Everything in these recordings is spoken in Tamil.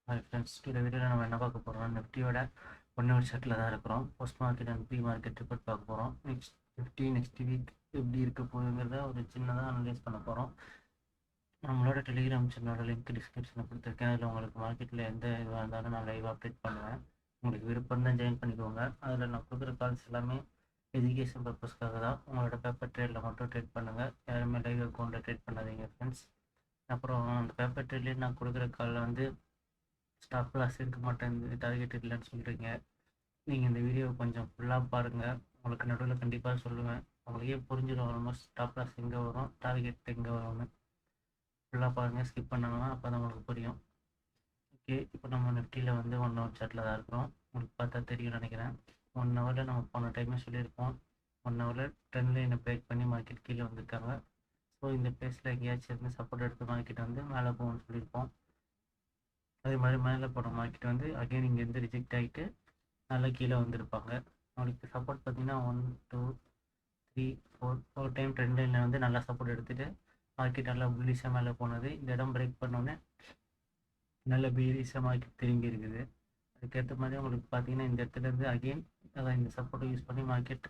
ஹாய் ஃப்ரெண்ட்ஸ், இந்த வீடியோவில் நம்ம என்ன பார்க்க போகிறோம்? நிஃப்டியோட 1 ஹவர் சார்ட்டில் தான் இருக்கிறோம். Post market and pre market report பார்க்க போகிறோம். நெக்ஸ்ட் வீக் எப்படி இருக்க போகுதுங்கிறத ஒரு சின்னதாக அனலைஸ் பண்ண போகிறோம். நம்மளோட டெலிகிராம் சேனலோட லிங்க் டிஸ்கிரிப்ஷனில் கொடுத்துருக்கேன். அதில் உங்களுக்கு மார்க்கெட்டில் எந்த இதுவாக இருந்தாலும் நான் லைவ் அப்டேட் பண்ணுவேன். உங்களுக்கு விருப்பம் தான் ஜாயின் பண்ணிக்கோங்க. அதில் நான் கொடுக்குற கால்ஸ் எல்லாமே எஜுகேஷன் பர்பஸ்க்காக தான். உங்களோட பேப்பர் ட்ரேடில் மட்டும் ட்ரேட் பண்ணுங்கள். யாருமே லைவ் அக்கௌண்ட்டில் ட்ரேட் பண்ணாதீங்க ஃப்ரெண்ட்ஸ். அப்புறம் அந்த பேப்பர் ட்ரேட்லேயே நான் கொடுக்குற காலில் வந்து ஸ்டாப் லாஸ் இருக்க மாட்டேங்குது, டார்கெட் இல்லைன்னு சொல்கிறீங்க. நீங்கள் இந்த வீடியோ கொஞ்சம் ஃபுல்லாக பாருங்கள். உங்களுக்கு நடுவில் கண்டிப்பாக சொல்லுவேன். உங்களுக்கே புரிஞ்சிடும் ஆல்மோஸ்ட் ஸ்டாப் லாஸ் எங்கே வரும், டார்கெட் எங்கே வரும்னு. ஃபுல்லாக பாருங்கள், ஸ்கிப் பண்ணாங்கன்னா அப்போ தான் உங்களுக்கு புரியும். ஓகே, இப்போ நம்ம நிஃப்டியில் வந்து 1 ஹவர் சார்ட்டில் தான் இருக்கிறோம். உங்களுக்கு பார்த்தா தெரியும்னு நினைக்கிறேன். 1 ஹவரில் நம்ம போன டைமே சொல்லியிருப்போம். 1 ஹவரில் ட்ரெண்ட் லைனை பிரேக் பண்ணி மார்க்கெட் கீழே வந்திருக்காங்க. ஸோ இந்த பிளேஸில் எங்கேயாச்சும் இருந்து சப்போர்ட் எடுத்து மார்க்கெட் வந்து மேலே போகும்னு சொல்லியிருப்போம். அதே மாதிரி மேலே போன மார்க்கெட் வந்து அகைன் இங்கேருந்து ரிஜெக்ட் ஆகிட்டு நல்லா கீழே வந்திருப்பாங்க. அவங்களுக்கு சப்போர்ட் பார்த்தீங்கன்னா 1 2 3 4 டைம் ட்ரெண்ட் லைனில் வந்து நல்லா சப்போர்ட் எடுத்துகிட்டு மார்க்கெட் நல்லா புல்லிஷாக மேலே போனது. இந்த இடம் பிரேக் பண்ணோன்னே நல்ல பீரிஷாக மார்க்கெட் திரும்பி இருக்குது. அதுக்கேற்ற மாதிரி உங்களுக்கு பார்த்தீங்கன்னா இந்த இடத்துலேருந்து அகெயின் அதான் இந்த சப்போர்ட்டை யூஸ் பண்ணி மார்க்கெட்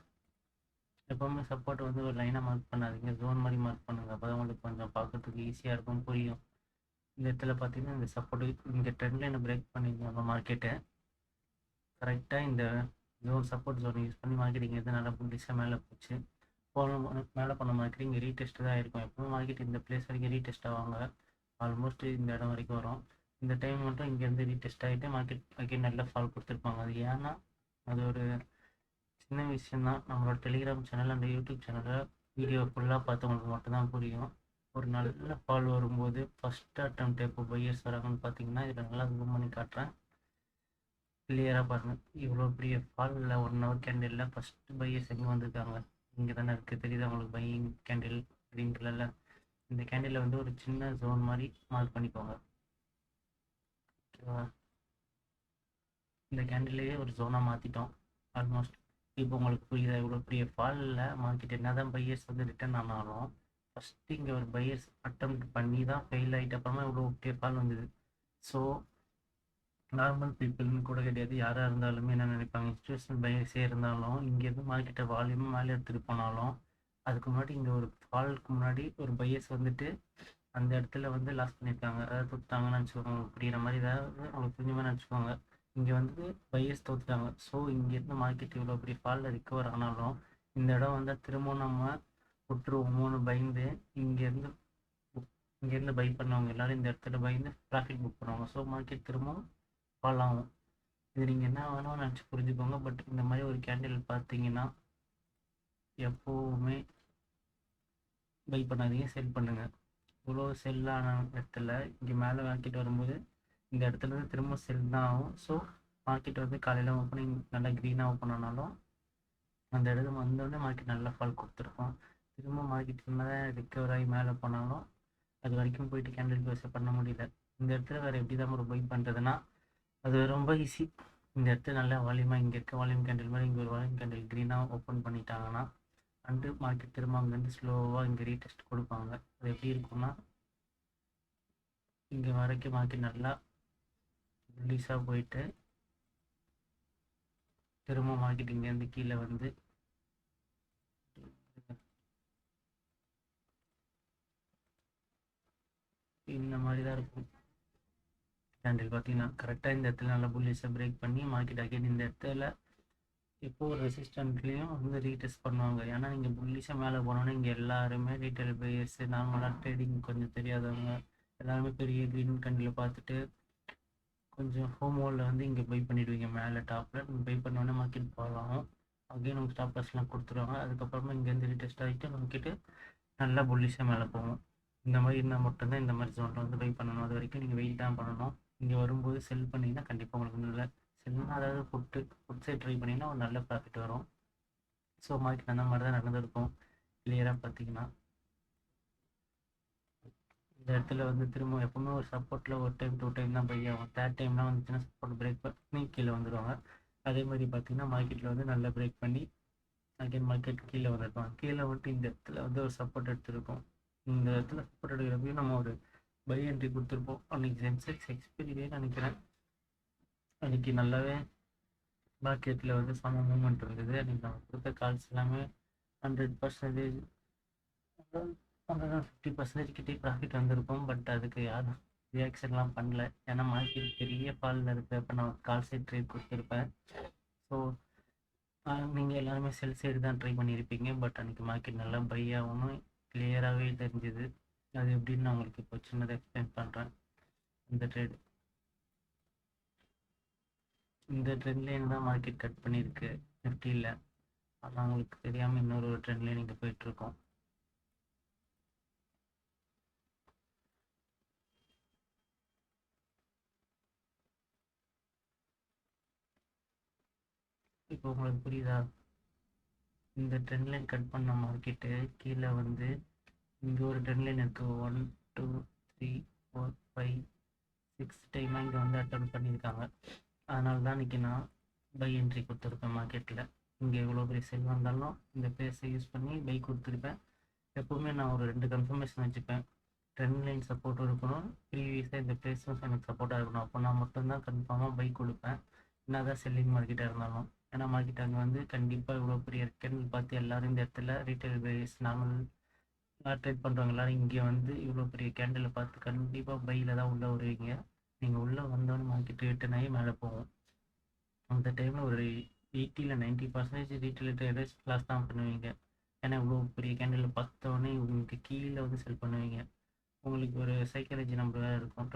எப்போவுமே சப்போர்ட் வந்து ஒரு லைனாக மார்க் பண்ணாதீங்க, ஜோன் மாதிரி மார்க் பண்ணுங்கள். அப்போ தான் உங்களுக்கு கொஞ்சம் பார்க்குறதுக்கு ஈஸியாக இருக்கும், புரியும். இந்த இடத்துல பார்த்தீங்கன்னா இந்த சப்போர்ட்டு இங்கே ட்ரெண்ட் லைனை பிரேக் பண்ணியிருந்தாங்க மார்க்கெட்டை. கரெக்டாக இந்த ஜோன் சப்போர்ட் ஜோன் யூஸ் பண்ணி மார்க்கெட் இங்கேருந்து நல்லா புல்லிஷாக மேலே போச்சு. மேலே பண்ண மார்க்கெட் இங்கே ரீடெஸ்ட் தான் இருக்கும். எப்பவும் மார்க்கெட் இந்த பிளேஸ் வரைக்கும் ரீடெஸ்ட் ஆவாங்க. ஆல்மோஸ்ட் இந்த இடம் வரைக்கும் வரும். இந்த டைம் மட்டும் இங்கேருந்து ரீடெஸ்ட் ஆகிட்டு மார்க்கெட் அகைன் நல்ல ஃபால் கொடுத்துருப்பாங்க. அது ஏன்னா அது ஒரு சின்ன விஷயந்தான். நம்மளோட டெலிகிராம் சேனல் அந்த யூடியூப் சேனலில் வீடியோ ஃபுல்லாக பார்த்தவங்களுக்கு மட்டும்தான் புரியும். ஒரு நல்ல ஃபால் வரும்போது ஃபஸ்ட் அட்டெம்ப்ட் எப்போ பையர்ஸ் வராங்கன்னு பார்த்தீங்கன்னா இதில் நல்லா ஜூம் பண்ணி காட்டுறேன், கிளியராக பாருங்கள். இவ்வளோ பெரிய ஃபாலில் 1 ஹவர் கேண்டிலில் ஃபஸ்ட்டு பையர்ஸ் எங்கே வந்திருக்காங்க? இங்கே தானே இருக்குது, தெரியுது உங்களுக்கு பையிங் கேண்டில் க்ரீன் கலரில். இந்த கேண்டிலில் வந்து ஒரு சின்ன ஜோன் மாதிரி மார்க் பண்ணிக்கோங்க, ஓகேவா? இந்த கேண்டிலையே ஒரு ஜோனாக மாற்றிட்டோம் ஆல்மோஸ்ட். இப்போ உங்களுக்கு புரியுதா? இவ்வளோ பெரிய ஃபாலில் மார்க்கெட் என்ன தான் பையர்ஸ் வந்து ரிட்டர்ன் ஆனாலும் ஃபஸ்ட்டு இங்கே ஒரு பையர்ஸ் அட்டெம்ப்ட் பண்ணி தான் ஃபெயில் ஆகிட்ட அப்புறமா இவ்வளோ பெரிய ஃபால் வந்தது. ஸோ நார்மல் பீப்புள்னு கூட கிடையாது, யாராக இருந்தாலுமே என்ன நினைப்பாங்க, இன்ஸ்டியூஷனல் பையர்ஸே இருந்தாலும் இங்கேருந்து மார்க்கெட்டை வால்யூமாக மேலே எடுத்துகிட்டு போனாலும் அதுக்கு முன்னாடி இங்கே ஒரு ஃபாலுக்கு முன்னாடி ஒரு பையர்ஸ் வந்துட்டு அந்த இடத்துல வந்து லாஸ் பண்ணியிருக்காங்க, அதாவது தோத்துட்டாங்கன்னு நினச்சிக்கோங்க. உங்களுக்கு புரிகிற மாதிரி ஏதாவது உங்களுக்கு புரிஞ்ச மாதிரி நினச்சிக்கோங்க. இங்கே வந்து பையர்ஸ் தோத்துட்டாங்க. ஸோ இங்கேருந்து மார்க்கெட் இவ்வளோ பெரிய ஃபாலில் ரிக்கவர் ஆனாலும் இந்த இடம் வந்து திரும்பவும் நம்ம விட்டுருவோமோன்னு பயந்து இங்கேருந்து பை பண்ணவங்க எல்லோரும் இந்த இடத்துல பயந்து ப்ராஃபிட் புக் பண்ணுவாங்க. ஸோ மார்க்கெட் திரும்பவும் ஃபால் ஆகும். இது நீங்கள் என்ன வேணாலும் நினச்சி புரிஞ்சுக்கோங்க. பட் இந்த மாதிரி ஒரு கேண்டில் பார்த்தீங்கன்னா எப்போவுமே பை பண்ணாதீங்க, செல் பண்ணுங்கள். இவ்வளோ செல்லான இடத்துல இங்கே மேலே மார்க்கெட் வரும்போது இந்த இடத்துலேருந்து திரும்ப செல் தான் ஆகும். ஸோ மார்க்கெட் வந்து காலையில் ஓப்பனிங் நல்லா க்ரீனாக ஓப்பன் ஆனாலும் அந்த இடத்துல வந்தோடனே மார்க்கெட் நல்லா ஃபால் கொடுத்துருக்கோம். திரும்ப மார்க்கெட் மேலே ரிக்கவர் ஆகி மேலே போனாலும் அது வரைக்கும் போயிட்டு கேண்டில் க்ளோஸை பண்ண முடியல. இந்த இடத்துல வேறு எப்படி தான் ஒரு பை பண்ணுறதுன்னா அது ரொம்ப ஈஸி. இந்த இடத்துல நல்ல வால்யூமாக இங்கே இருக்க வால்யூம் கேண்டில் மாதிரி இங்கே ஒரு வால்யூம் கேண்டில் க்ரீனாக ஓப்பன் பண்ணிட்டாங்கன்னா அண்டு மார்க்கெட் திரும்ப அங்கேருந்து ஸ்லோவாக இங்கே ரீடெஸ்ட் கொடுப்பாங்க. அது எப்படி இருக்கும்னா இங்கே வரைக்கும் மார்க்கெட் நல்லா ரிலீஸாக போயிட்டு திரும்ப மார்க்கெட் இங்கேருந்து கீழே வந்து இந்த மாதிரி தான் இருக்கும். கேண்டில் பார்த்தீங்கன்னா கரெக்டாக இந்த இடத்துல நல்லா புல்லிஷாக பிரேக் பண்ணி மார்க்கெட் அகைன் இந்த இடத்துல எப்போ ஒரு ரெசிஸ்டன்ட்லேயும் வந்து ரீடெஸ்ட் பண்ணுவாங்க. ஏன்னா நீங்கள் புல்லிஷாக மேலே போனோன்னே இங்கே எல்லாருமே ரீட்டைல் பையர்ஸ், நார்மலாக ட்ரேடிங் கொஞ்சம் தெரியாதவங்க எல்லாருமே பெரிய க்ரீன் கேண்டில் பார்த்துட்டு கொஞ்சம் ஹோமோவில் வந்து இங்கே பை பண்ணிவிடுவீங்க. மேலே டாப்பில் நீங்கள் பை பண்ணோன்னே மார்க்கெட் ஃபால் ஆகும். அகைன் உங்கள் ஸ்டாப் லாஸ்லாம் கொடுத்துருவாங்க. அதுக்கப்புறமா இங்கேருந்து ரீடெஸ்ட் ஆகிட்டு மார்க்கெட்டு நல்லா புல்லிஷாக மேலே போகும். இந்த மாதிரி இருந்தால் மட்டும்தான் இந்த மாதிரி ஜோனில் வந்து பை பண்ணணும். அது வரைக்கும் நீங்கள் வெயிட் தான் பண்ணணும். இங்கே வரும்போது செல் பண்ணிங்கன்னா கண்டிப்பாக உங்களுக்கு நல்ல செல்னா, அதாவது ஃபுட் சைட் ட்ரை பண்ணிங்கன்னா ஒரு நல்ல ப்ராஃபிட் வரும். ஸோ மார்க்கெட் அந்த மாதிரி தான் நடந்திருக்கும். கிளியராக பார்த்தீங்கன்னா இந்த இடத்துல வந்து திரும்ப எப்பவுமே ஒரு சப்போர்ட்டில் ஒரு டைம் 2 டைம் தான் பை ஆகும். தேர்ட் டைம்லாம் வந்துச்சுன்னா சப்போர்ட் பிரேக் பண்ணி கீழே வந்துடுவாங்க. அதே மாதிரி பார்த்தீங்கன்னா மார்க்கெட்டில் வந்து நல்லா பிரேக் பண்ணி அகைன் மார்க்கெட் கீழே வந்துருப்பாங்க. கீழே வந்துட்டு இந்த இடத்துல வந்து ஒரு சப்போர்ட் எடுத்துருக்கோம். இந்த இடத்துல சப்போர்ட் எடுக்கிறப்பையும் நம்ம ஒரு பை என்ட்ரி கொடுத்துருப்போம். அன்றைக்கி சென்செக்ஸ் எக்ஸ்பீரியவே நினைக்கிறேன். அன்றைக்கி நல்லாவே மார்க்கெட்டில் வந்து செம மூமெண்ட் இருந்தது. அன்றைக்கி நம்ம கொடுத்த கால்ஸ் எல்லாமே 100%, 150% கிட்டே ப்ராஃபிட் வந்திருக்கும். பட் அதுக்கு யாரும் ரியாக்ஷன்லாம் பண்ணல. ஏன்னா மார்க்கெட் பெரிய ஃபாலில் இருக்கிறப்ப நான் கால் சைட் ட்ரேட் கொடுத்துருப்பேன். ஸோ நீங்கள் எல்லாருமே செல் சைடு தான் ட்ரை பண்ணியிருப்பீங்க. பட் அன்றைக்கி மார்க்கெட் நல்லா பை ஆகணும் கிளியராகவே தெரிஞ்சுது. அது எப்படின்னு நான் உங்களுக்கு இப்போ சின்னதாக எக்ஸ்பிளைன் பண்ணுறேன். இந்த ட்ரெண்ட் லைன் தான் மார்க்கெட் கட் பண்ணியிருக்கு நிஃப்டியில். ஆனால் உங்களுக்கு தெரியாமல் இன்னொரு ட்ரெண்ட் லைன் இங்கே போயிட்டுருக்கோம். இப்போ உங்களுக்கு புரியுதா? இந்த ட்ரெண்ட் லைன் கட் பண்ண மார்க்கெட்டு கீழே வந்து இங்கே ஒரு ட்ரெண்ட் லைன் இருக்குது. 1 2 3 4 5 6 டைமாக இங்கே வந்து அட்டன் பண்ணியிருக்காங்க. அதனால தான் இன்றைக்கி நான் பை என்ட்ரி கொடுத்துருப்பேன் மார்க்கெட்டில். இங்கே எவ்வளோ பெரிய செல் வந்தாலும் இந்த ப்ளேஸை யூஸ் பண்ணி பை கொடுத்துருப்பேன். எப்போவுமே நான் ஒரு 2 கன்ஃபர்மேஷன் வச்சுப்பேன். ட்ரெண்ட் லைன் சப்போர்ட்டும் இருக்கணும், ப்ரீவியஸாக இந்த ப்ளேஸும் எனக்கு சப்போர்ட்டாக இருக்கணும். அப்போ நான் மட்டும்தான் கன்ஃபார்மாக பை கொடுப்பேன், என்ன தான் செல்லிங் மார்க்கெட்டாக இருந்தாலும். ஏன்னா மார்க்கெட் அங்கே வந்து கண்டிப்பாக இவ்வளோ பெரிய கேண்டில் பார்த்து எல்லோரும் இந்த இடத்துல ரீட்டைல் பேஸ் நார்மல் ட்ரேட் பண்ணுறவங்க எல்லோரும் இங்கே வந்து இவ்வளோ பெரிய கேண்டிலை பார்த்து கண்டிப்பாக பையில் தான் உள்ளே வருவீங்க. நீங்கள் உள்ளே வந்தோடனே மார்க்கெட் ரிட்டர்ன் ஆகி மேலே போகும். அந்த டைமில் ஒரு 80-90% ரீட்டைல் ட்ரேடர்ஸ் லாஸ் தான் பண்ணுவீங்க. ஏன்னா இவ்வளோ பெரிய கேண்டில் பார்த்தோன்னே உங்களுக்கு கீழே வந்து செல் பண்ணுவீங்க. உங்களுக்கு ஒரு சைக்காலஜி நம்பர் இருக்கும்.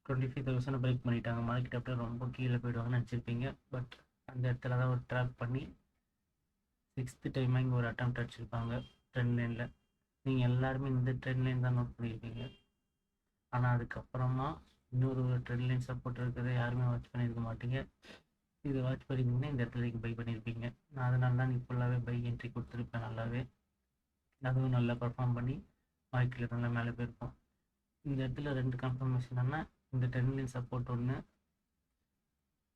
25,000 பிரேக் பண்ணிட்டாங்க, மார்க்கெட் அப்படியே ரொம்ப கீழே போயிடுவாங்கன்னு நினச்சிருப்பீங்க. பட் அந்த இடத்துல தான் ஒரு ட்ராப் பண்ணி 6th டைமாக இங்கே ஒரு அட்டெம்ப்ட் அடிச்சிருப்பாங்க ட்ரெண்ட் லைனில். நீங்கள் எல்லாருமே இந்த ட்ரெண்ட் லைன் தான் நோட் பண்ணியிருப்பீங்க. ஆனால் அதுக்கப்புறமா இன்னொரு ட்ரெண்ட் லைன் சப்போர்ட் இருக்கிறத யாருமே வாட்ச் பண்ணியிருக்க மாட்டீங்க. இது வாட்ச் பண்ணியிருந்தீங்கன்னா இந்த இடத்துல நீங்கள் பை பண்ணியிருப்பீங்க. நான் அதனால தான் நீங்கள் ஃபுல்லாகவே பை என்ட்ரி கொடுத்துருப்பேன். நல்லாவே அதுவும் நல்லா பர்ஃபார்ம் பண்ணி மார்க்கெட்டில் நல்லா மேலே போயிருப்போம். இந்த இடத்துல 2 கன்ஃபர்மேஷன் என்ன, இந்த ட்ரெண்ட் லைன் சப்போர்ட் ஒன்று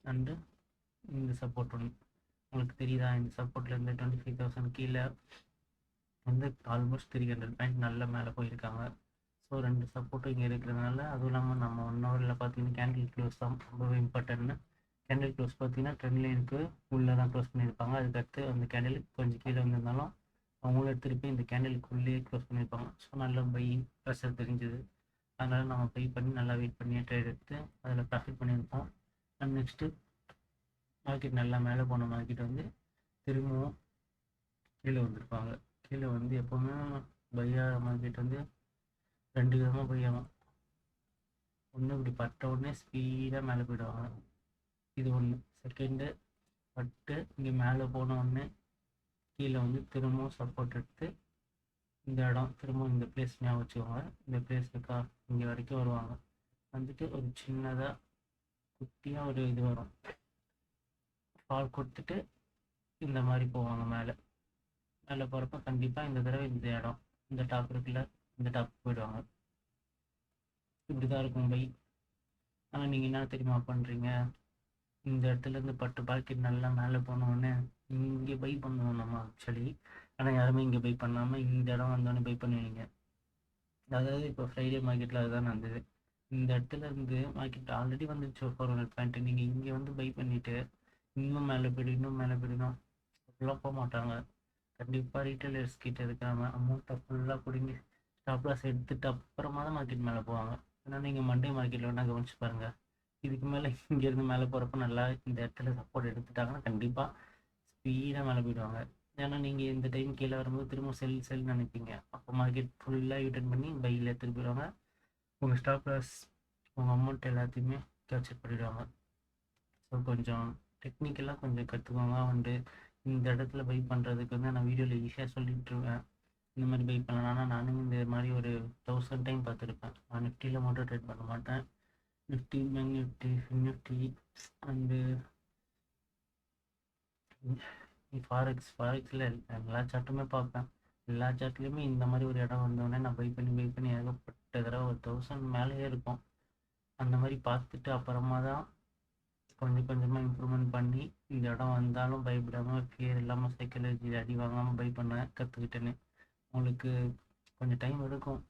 அண்டு இந்த சப்போர்ட் ஒன்று. உங்களுக்கு தெரியுதா? இந்த சப்போர்ட்லேருந்து 25,000 கீழே வந்து ஆல்மோஸ்ட் 300 பாயிண்ட் நல்லா மேலே போயிருக்காங்க. ஸோ 2 சப்போர்ட்டும் இங்கே இருக்கிறதுனால, அதுவும் இல்லாமல் நம்ம 1 ஹவரில் பார்த்தீங்கன்னா கேண்டில் க்ளோஸ் தான் ரொம்பவே இம்பார்ட்டன்ட்னு. கேண்டில் க்ளோஸ் பார்த்தீங்கன்னா ட்ரெண்ட் லைனுக்கு உள்ளே தான் க்ளோஸ் பண்ணியிருப்பாங்க. அதுக்கடுத்து அந்த கேண்டில் கொஞ்சம் கீழே வந்திருந்தாலும் அவங்களும் திருப்பி இந்த கேண்டிலுக்குள்ளேயே க்ளோஸ் பண்ணியிருப்பாங்க. ஸோ நல்ல பை ப்ரெஷர் தெரிஞ்சுது. அதனால் நம்ம பை பண்ணி நல்லா வெயிட் பண்ணி ட்ரேட் எடுத்து அதில் ப்ராஃபிட் பண்ணியிருப்போம். அண்ட் நெக்ஸ்ட்டு மார்க்கெட் நல்லா மேலே போன மார்க்கெட் வந்து திரும்பவும் கீழே வந்திருப்பாங்க. கீழே வந்து எப்போவுமே பையாகிற மார்க்கெட் வந்து 2 விதமாக பை ஆகும். ஒன்று இப்படி பட்ட உடனே ஸ்பீடாக மேலே போயிடுவாங்க, இது ஒன்று. செகண்டு பட்டு இங்கே மேலே போன உடனே கீழே வந்து திரும்பவும் சப்போர்ட் எடுத்து இந்த இடம் திரும்பவும் இந்த பிளேஸ் ஞாபகம் வச்சுக்கோங்க. இந்த பிளேஸுக்கா இங்கே வரைக்கும் வருவாங்க. வந்துட்டு ஒரு சின்னதாக குட்டியாக ஒரு இது வரும், ஃபால் கொடுத்துட்டு இந்த மாதிரி போவாங்க மேலே. மேலே போகிறப்ப கண்டிப்பாக இந்த தடவை இந்த இடம் இந்த டாப் இருக்குல்ல, இந்த டாப் போயிடுவாங்க. இப்படி தான் இருக்கும் பை. ஆனால் நீங்கள் என்ன தெரியுமா பண்ணுறீங்க, இந்த இடத்துலேருந்து பட்டு பாக்கெட் நல்லா மேலே போனோடனே இங்கே பை பண்ணுவோம் நம்ம ஆக்சுவலி. ஆனால் யாருமே இங்கே பை பண்ணாமல் இந்த இடம் வந்தோடனே பை பண்ணுவீங்க. அதாவது இப்போ ஃப்ரைடே மார்க்கெட்டில் அதுதான் நடந்தது. இந்த இடத்துல இருந்து மார்க்கெட் ஆல்ரெடி வந்துடுச்சு 400 பாயிண்ட். நீங்கள் இங்கே வந்து பை பண்ணிவிட்டு இன்னும் மேலே போய்டும் இன்னும் மேலே போயிடணும் அப்படிலாம் போக மாட்டாங்க. கண்டிப்பாக ரீட்டைலர்ஸ் கிட்ட இருக்கிற அமௌண்ட்டை ஃபுல்லாக பிடிங்கி ஸ்டாப் லாஸ் எடுத்துகிட்டு அப்புறமா தான் மார்க்கெட் மேலே போவாங்க. ஏன்னா நீங்கள் மண்டே மார்க்கெட்டில் வேணால் கவனிச்சு பாருங்கள். இதுக்கு மேலே இங்கேருந்து மேலே போகிறப்ப நல்லா இந்த இடத்துல சப்போர்ட் எடுத்துட்டாங்கன்னா கண்டிப்பாக ஸ்பீடாக மேலே போயிடுவாங்க. ஏன்னா நீங்கள் இந்த டைம் கீழே வரும்போது திரும்ப செல் நினைப்பீங்க. அப்போ மார்க்கெட் ஃபுல்லாக யூட்டர்ன் பண்ணி பையில் எடுத்துகிட்டு போயிடுவாங்க. உங்கள் ஸ்டாப் லாஸ் உங்கள் அமௌண்ட் எல்லாத்தையுமே கேப்சர் பண்ணிவிடுவாங்க. ஸோ கொஞ்சம் டெக்னிக்கலாக கொஞ்சம் கற்றுக்கோங்க. வந்து இந்த இடத்துல பை பண்ணுறதுக்கு வந்து நான் வீடியோவில் ஈஸியாக சொல்லிட்டுருவேன், இந்த மாதிரி பை பண்ணலாம். ஆனால் நானும் இந்த மாதிரி ஒரு 1000 டைம் பார்த்துருப்பேன். நான் நிஃப்டியில் மட்டும் ட்ரேட் பண்ண மாட்டேன். Nifty, bank Nifty, Nifty and ஃபாரெக்ஸில் எல்லா சார்ட்டுமே பார்ப்பேன். எல்லா சார்ட்லேயுமே இந்த மாதிரி ஒரு இடம் வந்தோடனே நான் பை பண்ணி ஏகப்பட்ட தடவை 1000 மேலேயே இருக்கும். அந்த மாதிரி பார்த்துட்டு அப்புறமா தான் கொஞ்சம் கொஞ்சமாக இம்ப்ரூவ்மெண்ட் பண்ணி இந்த இடம் வந்தாலும் பயப்படாமல் ஃபியர் இல்லாமல் சைக்காலஜி அடி வாங்காமல் பை பண்ண கற்றுக்கிட்டேன்னு. உங்களுக்கு கொஞ்சம் டைம் எடுக்கும்.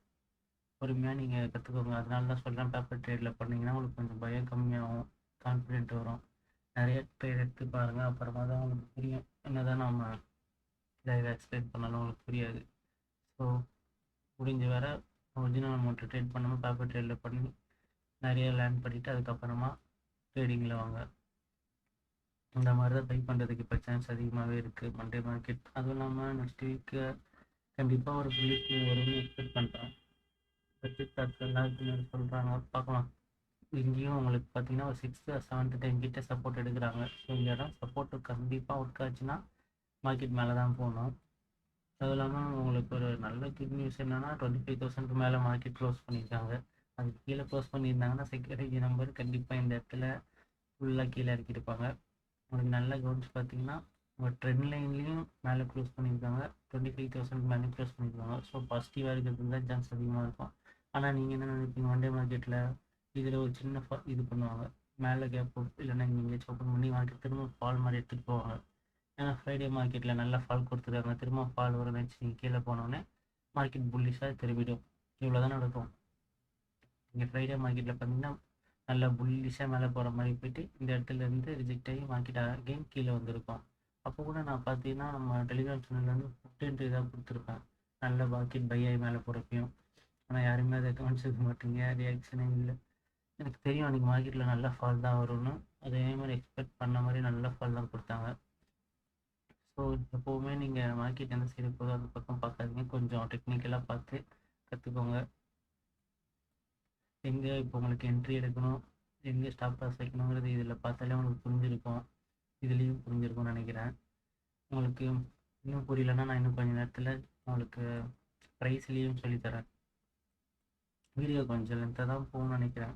பொறுமையாக நீங்கள் கற்றுக்கோங்க. அதனால தான் சொல்கிறேன், பேப்பர் ட்ரேடில் பண்ணிங்கன்னா உங்களுக்கு கொஞ்சம் பயம் கம்மியாகும், கான்ஃபிடென்ட் வரும். நிறைய ட்ரேட் எடுத்து பாருங்கள், அப்புறமா தான் உங்களுக்கு புரியும். என்ன தான் நம்ம லைவ் எக்ஸ்பிளைன் பண்ணாலும் உங்களுக்கு புரியாது. ஸோ முடிஞ்ச வர ஒரிஜினல் அமௌண்ட்டை ட்ரேட் பண்ணாமல் பேப்பர் ட்ரேடில் பண்ணி நிறைய லேர்ன் பண்ணிவிட்டு அதுக்கப்புறமா ட்ரேடிங்கில் வாங்க. இந்த மாதிரி தான் பை பண்ணுறதுக்கு இப்போ சான்ஸ் அதிகமாகவே இருக்குது மண்டே மார்க்கெட். அதுவும் இல்லாமல் நெக்ஸ்ட் வீக்கு கண்டிப்பாக ஒரு புல்லிஷ் வரும்னு எக்ஸ்பெக்ட் பண்ணுறேன். எல்லாருக்குமே சொல்கிறாங்க, பார்க்கலாம். இங்கேயும் உங்களுக்கு பார்த்தீங்கன்னா ஒரு 6 to 7 to 10 கிட்ட சப்போர்ட் எடுக்கிறாங்க. ஸோ இந்த இடம் சப்போர்ட்டு கண்டிப்பாக ஒர்க் ஆச்சுன்னா மார்க்கெட் மேலே தான் போகணும். அதுவும் இல்லாமல் உங்களுக்கு ஒரு நல்ல குட் நியூஸ் என்னென்னா 25,000க்கு மேலே மார்க்கெட் க்ளோஸ் பண்ணியிருக்காங்க. அதுக்கு கீழே க்ளோஸ் பண்ணியிருந்தாங்கன்னா செக்யூரிட்டி நம்பர் கண்டிப்பாக இந்த இடத்துல ஃபுல்லாக கீழே இறக்கியிருப்பாங்க. உங்களுக்கு நல்ல கவுன்ஸ் பார்த்தீங்கன்னா உங்கள் ட்ரெண்ட் லைன்லேயும் மேலே க்ளோஸ் பண்ணியிருக்காங்க, 25,000க்கு மேலே க்ளோஸ் பண்ணியிருக்காங்க. ஸோ பாசிட்டிவாக இருக்கிறதுக்கு தான் சான்ஸ் அதிகமாக இருக்கும். ஆனால் நீங்கள் என்ன நினைப்பீங்க, மண்டே மார்க்கெட்டில் இதில் ஒரு சின்ன இது பண்ணுவாங்க, மேலே கேப் இல்லைன்னா இங்கே எங்கேயாச்சும் ஓப்பன் பண்ணி மார்க்கெட் திரும்ப ஃபால் மாதிரி எடுத்துகிட்டு போவாங்க. ஏன்னா ஃப்ரைடே மார்க்கெட்டில் நல்லா ஃபால் கொடுத்துருக்காங்க, திரும்ப ஃபால் வரும்னு வச்சு நீங்கள் கீழே போனோடனே மார்க்கெட் புல்லிஷாக திரும்பிடும். இவ்வளோ தான் நடக்கும். இங்கே ஃப்ரைடே மார்க்கெட்டில் பார்த்தீங்கன்னா நல்லா புல்லிஷாக மேலே போகிற மாதிரி போயிட்டு இந்த இடத்துல இருந்து ரிஜெக்ட் ஆகி மார்க்கெட் அகைன் கீழே வந்திருக்கும். அப்போ கூட நான் பார்த்தீங்கன்னா நம்ம டெலிகிராம் சேனல்லேருந்து 15 இதாக கொடுத்துருப்பேன், நல்ல மார்க்கெட் பை ஆகி மேலே போகிறப்பையும். ஆனால் யாருமே அதை கவனிச்சிக்க மாட்டீங்க, ரியாக்ஷனே இல்லை. எனக்கு தெரியும் அன்றைக்கி மார்க்கெட்டில் நல்ல ஃபால் தான் வரும்னு, அதே மாதிரி எக்ஸ்பெக்ட் பண்ண மாதிரி நல்ல ஃபால் தான் கொடுத்தாங்க. ஸோ எப்போவுமே நீங்கள் மார்க்கெட் எந்த சைடு போதோ அந்த பக்கம் பார்க்காதீங்க, கொஞ்சம் டெக்னிக்கலாக பார்த்து கற்றுக்கோங்க. எங்கே இப்போ உங்களுக்கு என்ட்ரி எடுக்கணும், எங்கே ஸ்டாப் லாஸ் வைக்கணுங்கிறது இதில் பார்த்தாலே உங்களுக்கு புரிஞ்சிருக்கும், இதுலேயும் புரிஞ்சிருக்கும்னு நினைக்கிறேன். உங்களுக்கு இன்னும் புரியலன்னா நான் இன்னும் கொஞ்சம் நேரத்தில் உங்களுக்கு ப்ரைஸ்லேயும் சொல்லித்தரேன். வீடியோ கொஞ்சம் லென்த்தாக தான் போகணும்னு நினைக்கிறேன்.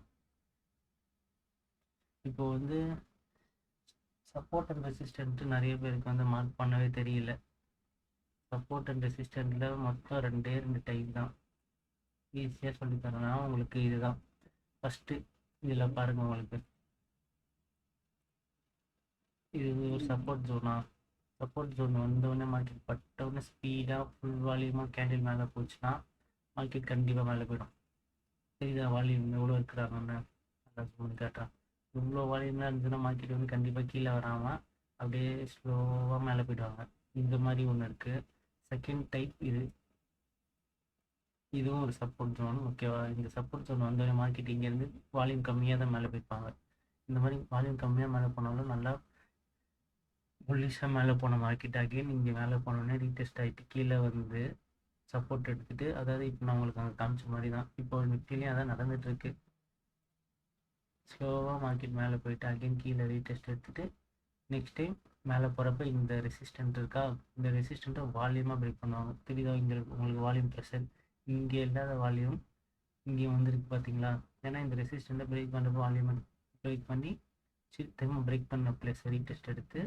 இப்போது வந்து சப்போர்ட் அண்ட் ரெசிஸ்டன்ட்டு நிறைய பேருக்கு வந்து மார்க் பண்ணவே தெரியல. சப்போர்ட் அண்ட் ரெசிஸ்டண்ட்டில் மொத்தம் 2 டைப் தான், ஈஸியாக சொல்லித்தரேன்னா உங்களுக்கு இதுதான். ஃபஸ்ட்டு இதில் பாருங்கள், உங்களுக்கு இது ஒரு சப்போர்ட் ஜோனா. சப்போர்ட் ஜோன் வந்தோடனே மார்க்கெட் பட்டவுடனே ஸ்பீடாக ஃபுல் வால்யூமாக கேண்டில் மேலே போச்சுன்னா மார்க்கெட் கண்டிப்பாக மேலே போயிடும். தெரியுதா வால்யூம் எவ்வளோ இருக்கிறாங்கன்னு? நல்லா ஜூம் கேட்டேன். இவ்வளோ வால்யூம்லாம் இருந்துச்சுன்னா மார்க்கெட் வந்து கண்டிப்பாக கீழே வராமல் அப்படியே ஸ்லோவாக மேலே போயிடுவாங்க. இந்த மாதிரி ஒன்று இருக்குது. செகண்ட் டைப் இதுவும் ஒரு சப்போர்ட் ஜோன், ஓகேவா? இந்த சப்போர்ட் ஜோன் வந்தோடனே மார்க்கெட் இங்கேருந்து வால்யூம் கம்மியாக தான் மேலே போய்ப்பாங்க. இந்த மாதிரி வால்யூம் கம்மியாக மேலே போனாலும் நல்லா புல்லிஷாக மேலே போன மார்க்கெட் அகைன் இங்கே மேலே போனோடனே ரீடெஸ்ட் ஆகிட்டு கீழே வந்து சப்போர்ட் எடுத்துகிட்டு, அதாவது இப்போ நான் உங்களுக்கு அங்கே காமிச்ச மாதிரி தான் இப்போ நிஃப்டிலையும் அதான் நடந்துகிட்ருக்கு. ஸ்லோவாக மார்க்கெட் மேலே போயிட்டு அகைன் கீழே ரீடெஸ்ட் எடுத்துகிட்டு நெக்ஸ்ட் டைம் மேலே போகிறப்ப இந்த ரெசிஸ்டன்ட் இருக்கா, இந்த ரெசிஸ்டண்ட்டை வால்யூமாக பிரேக் பண்ணுவாங்க. தெரியுதா? இங்கே உங்களுக்கு வால்யூம் ப்ரெஷர் இங்கே இல்லாத வால்யூம் இங்கே வந்துருக்கு பார்த்தீங்களா? ஏன்னா இந்த ரெசிஸ்டண்ட்டை பிரேக் பண்ணுறப்போ வால்யூம் பிரேக் பண்ணி திரும்ப பிரேக் பண்ண ப்ளஸ் ரீடெஸ்ட் எடுத்து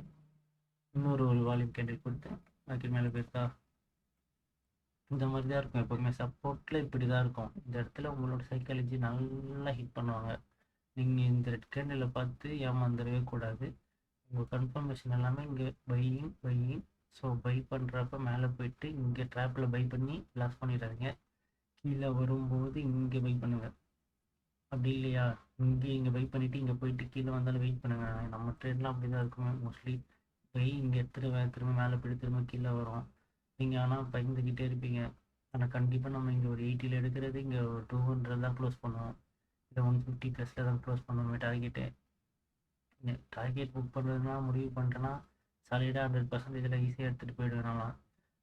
இன்னொரு வால்யூம் கேண்டில் கொடுத்து மார்க்கெட் மேலே போயிருக்கா. இந்த மாதிரி தான் இருக்கும் எப்போவுமே. சப்போர்ட்டில் இப்படி தான் இருக்கும். இந்த இடத்துல உங்களோட சைக்காலஜி நல்லா ஹிட் பண்ணுவாங்க. நீங்கள் இந்த ரெட் கேண்டில் பார்த்து ஏமாந்துடவே கூடாது. உங்கள் கன்ஃபர்மேஷன் எல்லாமே இங்கே பையிங். ஸோ பை பண்ணுறப்ப மேலே போயிட்டு இங்கே ட்ராப்பில் பை பண்ணி லாஸ் பண்ணிடாதீங்க. கீழே வரும்போது இங்கே பை பண்ணுங்கள். அப்படி இல்லையா, இங்கே பை பண்ணிவிட்டு இங்கே போயிட்டு கீழே வந்தாலும் வெயிட் பண்ணுங்கள். நம்ம ட்ரேட்லாம் அப்படி தான் இருக்குமே மோஸ்ட்லி. பை இங்கே எடுத்துருவேன், திரும்ப மேலே போய்ட்டு திரும்ப கீழே வரும். நீங்கள் ஆனால் பயந்துக்கிட்டே இருப்பீங்க. ஆனால் கண்டிப்பாக நம்ம இங்கே ஒரு 80 எடுக்கிறது இங்கே ஒரு 200 தான் க்ளோஸ் பண்ணுவோம், இல்லை 150 ப்ளஸில் தான் க்ளோஸ் பண்ணுவோமே டார்கெட்டு. டார்கெட் புக் பண்ணுறதுனா முடிவு பண்ணிட்டேன்னா சாலிடாக 100% ஈஸியாக எடுத்துகிட்டு போயிடுவேனாலாம்.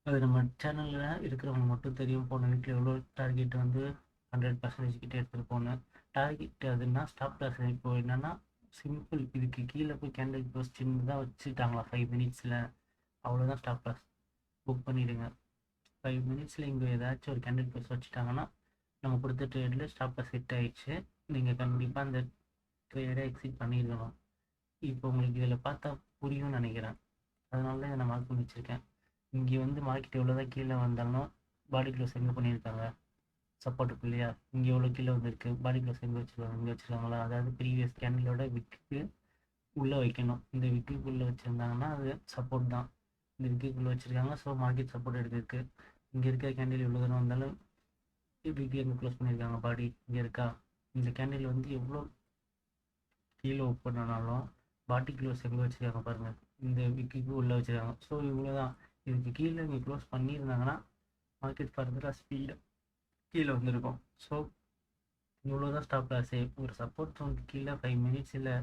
அது நம்ம சேனலில் இருக்கிறவங்க மட்டும் தெரியும். போன வீட்டில் எவ்வளோ டார்கெட் வந்து 100% கிட்டே எடுத்துகிட்டு போனேன். டார்கெட் அதுனா ஸ்டாப் லாஸ். இப்போ என்னென்னா சிம்பிள், இதுக்கு கீழே போய் கேண்டில் க்ளோஸ் சின்னதாக வச்சுட்டாங்களா 5 மினிட்ஸில், அவ்வளோதான் ஸ்டாப் லாஸ். புக் பண்ணிவிடுங்க. 5 மினிட்ஸில் இங்கே ஏதாச்சும் ஒரு கேண்டில் க்ளோஸ் வச்சுட்டாங்கன்னா நம்ம கொடுத்த ட்ரேடில் ஸ்டாப் லாஸ் ஹிட் ஆகிடுச்சு. நீங்கள் கண்டிப்பாக அந்த ட்ரேடை எக்ஸிட் பண்ணியிருக்கணும். இப்போ உங்களுக்கு இதில் பார்த்தா புரியும்னு நினைக்கிறேன், அதனால தான் இதை நான் மார்க் பண்ணி வச்சுருக்கேன். இங்கே வந்து மார்க்கெட் எவ்வளோ தான் கீழே வந்தாலும் பாடி க்ளோஸ் எங்கே பண்ணியிருக்காங்க, சப்போர்ட்டுக்கு இல்லையா? இங்கே எவ்வளோ கீழே வந்துருக்கு, பாடி க்ளோஸ் எங்கே வச்சுருக்காங்க, இங்கே வச்சுருக்காங்களா? அதாவது ப்ரீவியஸ் கேண்டிலோட விக்கு உள்ளே வைக்கணும். இந்த விக்குள்ளே வச்சுருந்தாங்கன்னா அது சப்போர்ட் தான். இந்த விக்குள்ளே வச்சுருக்காங்க, ஸோ மார்க்கெட் சப்போர்ட் எடுத்துருக்கு. இங்கே இருக்கிற கேண்டில் எவ்வளோ தூரம் வந்தாலும் விக்கி எங்கே க்ளோஸ் பண்ணியிருக்காங்க, பாடி இங்கே இருக்கா. இந்த கேண்டில் வந்து எவ்வளோ கீழே ஓப்பன் ஆனாலும் பாடி க்ளோஸ் எங்கே வச்சுருக்காங்க பாருங்கள், இந்த விக்கிக்கு உள்ளே வச்சுருக்காங்க. ஸோ இவ்வளோ தான். இதுக்கு கீழே இங்கே க்ளோஸ் பண்ணியிருந்தாங்கன்னா மார்க்கெட் ஃபர்தராக ஸ்பீடாக கீழே வந்திருக்கும். ஸோ இவ்வளோ தான் ஸ்டாப் லாஸே. ஒரு சப்போர்ட் ஜோனுக்கு கீழே 5 மினிட்ஸ் இல்லை